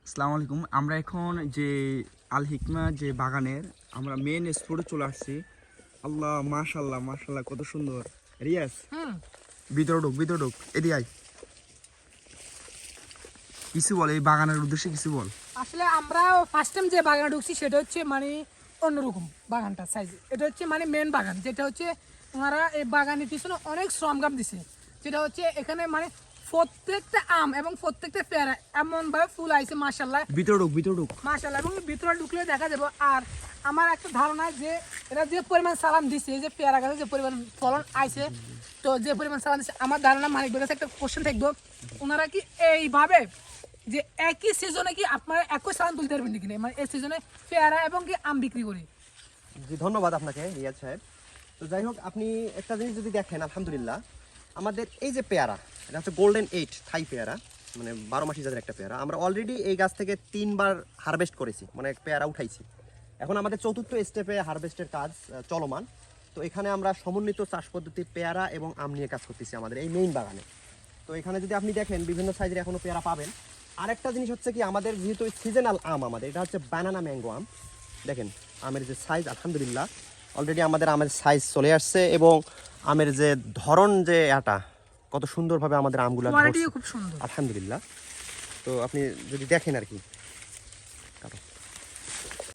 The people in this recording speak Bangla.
আসসালামু আলাইকুম। আমরা এখন যে আল হিকমা যে বাগানের আমরা মেন স্পটে চলে আসছি। আল্লাহ মাশাল্লাহ মাশাল্লাহ কত সুন্দর। রিয়াজ ভিতরে ঢুক এদিকে আয়, কিছু বল এই বাগানের উদ্দেশ্যে কিছু বল। আসলে আমরা ফার্স্ট টাইম যে বাগানে ঢুকছি সেটা হচ্ছে মানে অন্যরকম বাগানটা সাইজ। এটা হচ্ছে মানে মেন বাগান, যেটা হচ্ছে ওনারা এই বাগানের পিছনে অনেক শ্রমগাম দিছে। যেটা হচ্ছে এখানে মানে প্রত্যেকটা আম এবং প্রত্যেকটা পেয়ারা এমন ভাবে ফুল আইছে মাশাল্লাহ ভিতরে ঢুক মাশাল্লাহ। এবং ভিতরে ঢুকলে দেখা যাবে। আর আমার একটা ধারণা যে এরা যে পরিমাণ সালাম দিছে, যে পেয়ারা গাছে যে পরিমাণ ফলন আইছে, তো যে পরিমাণ সালাম দিছে, আমার ধারণা মালিক কাছে একটা কোশ্চেন থাকবো, ওনারা কি এইভাবে যে একই সিজনে কি আপনারা একই সালাম তুলতে পারবেন কিনা, মানে এই সিজনে পেয়ারা এবং কি আম বিক্রি করি। জি ধন্যবাদ আপনাকে রিয়াজ সাহেব। তো যাই হোক, আপনি একটা জিনিস যদি দেখেন, আলহামদুলিল্লাহ আমাদের এই যে পেয়ারা, এটা হচ্ছে গোল্ডেন 8 থাই পেয়ারা, মানে 12 মাসি জাতের একটা পেয়ারা। আমরা অলরেডি এই গাছ থেকে 3বার হারভেস্ট করেছি, মানে পেয়ারা উঠাইছি। এখন আমাদের চতুর্থ স্টেপে হারভেস্টের কাজ চলমান। তো এখানে আমরা সমন্বিত চাষ পদ্ধতি পেয়ারা এবং আম নিয়ে কাজ করতেছি আমাদের এই মেইন বাগানে। তো এখানে যদি আপনি দেখেন বিভিন্ন সাইজের এখনো পেয়ারা পাবেন। আরেকটা জিনিস হচ্ছে কি, আমাদের যেহেতু সিজনাল আম, আমাদের এটা হচ্ছে বানানা ম্যাঙ্গো আম। দেখেন আমের যে সাইজ, আলহামদুলিল্লাহ অলরেডি আমাদের আমের সাইজ চলে আসছে এবং আমের যে ধরন, যে এটা কত সুন্দরভাবে আমাদের আমগুলো কোয়ালিটিও খুব সুন্দর। আলহামদুলিল্লাহ। তো আপনি যদি দেখেন আর কি,